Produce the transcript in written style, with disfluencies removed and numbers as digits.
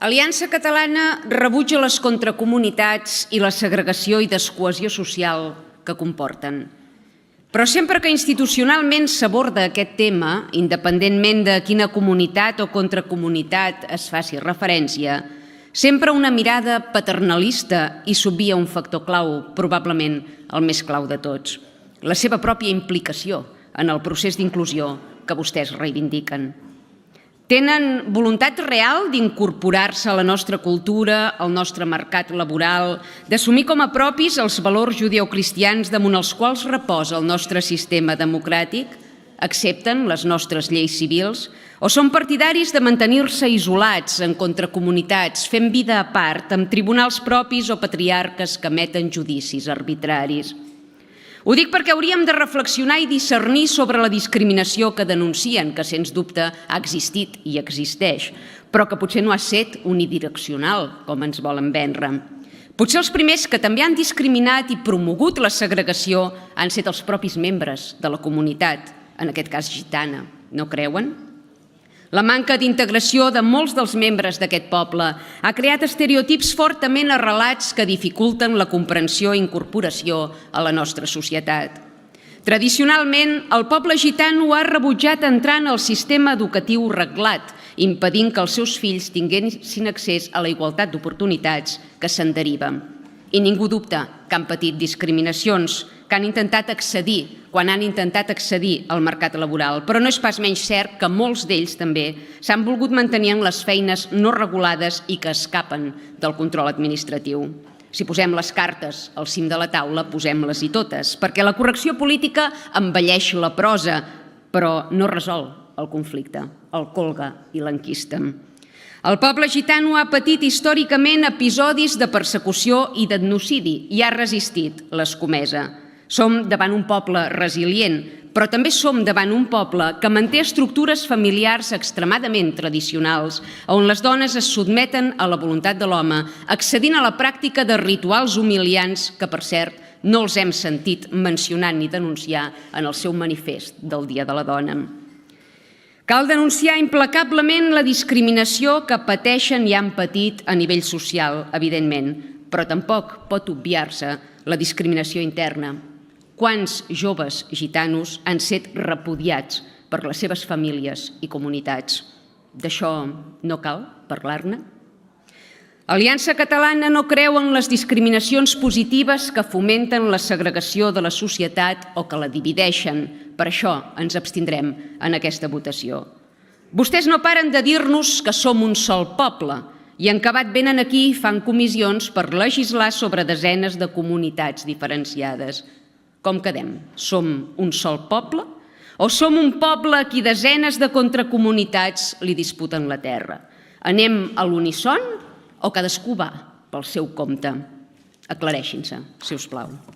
Aliança Catalana rebutja les contracomunitats i la segregació i descohesió social que comporten. Però sempre que institucionalment s'aborda aquest tema, independentment de quina comunitat o contracomunitat es faci referència, sempre una mirada paternalista hi s'obvia un factor clau, probablement el més clau de tots, la seva pròpia implicació en el procés d'inclusió que vostès reivindiquen. Tenen voluntat real d'incorporar-se a la nostra cultura, al nostre mercat laboral, d'assumir com a propis els valors judeocristians damunt els quals reposa el nostre sistema democràtic? Accepten les nostres lleis civils? O són partidaris de mantenir-se isolats en contracomunitats, fent vida a part, amb tribunals propis o patriarques que emeten judicis arbitraris? Ho dic perquè hauríem de reflexionar i discernir sobre la discriminació que denuncien, que sens dubte ha existit i existeix, però que potser no ha estat unidireccional, com ens volen vendre. Potser els primers que també han discriminat i promogut la segregació han estat els propis membres de la comunitat, en aquest cas gitana, no creuen? La manca d'integració de molts dels membres d'aquest poble ha creat estereotips fortament arrelats que dificulten la comprensió i incorporació a la nostra societat. Tradicionalment, el poble gitano ha rebutjat entrar en el sistema educatiu reglat, impedint que els seus fills tinguessin accés a la igualtat d'oportunitats que se'n deriva. I ningú dubta que han patit discriminacions, que han intentat accedir, quan han intentat accedir al mercat laboral, però no és pas menys cert que molts d'ells també s'han volgut mantenir en les feines no regulades i que escapen del control administratiu. Si posem les cartes al cim de la taula, posem-les-hi totes, perquè la correcció política embelleix la prosa, però no resol el conflicte, el colga i l'enquista. El poble gitano ha patit històricament episodis de persecució i d'etnocidi i ha resistit l'escomesa. Som davant un poble resilient, però també som davant un poble que manté estructures familiars extremadament tradicionals, on les dones es sotmeten a la voluntat de l'home, accedint a la pràctica de rituals humiliants que, per cert, no els hem sentit mencionar ni denunciar en el seu manifest del Dia de la Dona. Cal denunciar implacablement la discriminació que pateixen i han patit a nivell social, evidentment, però tampoc pot obviar-se la discriminació interna. Quants joves gitanos han estat repudiats per les seves famílies i comunitats? D'això no cal parlar-ne? Aliança Catalana no creu en les discriminacions positives que fomenten la segregació de la societat o que la divideixen. Per això ens abstindrem en aquesta votació. Vostès no paren de dir-nos que som un sol poble i en acabat venen aquí i fan comissions per legislar sobre desenes de comunitats diferenciades. Com quedem? Som un sol poble? O som un poble a qui desenes de contracomunitats li disputen la terra? Anem a l'unisson o cadascú va pel seu compte? Aclareixin-se, si us plau.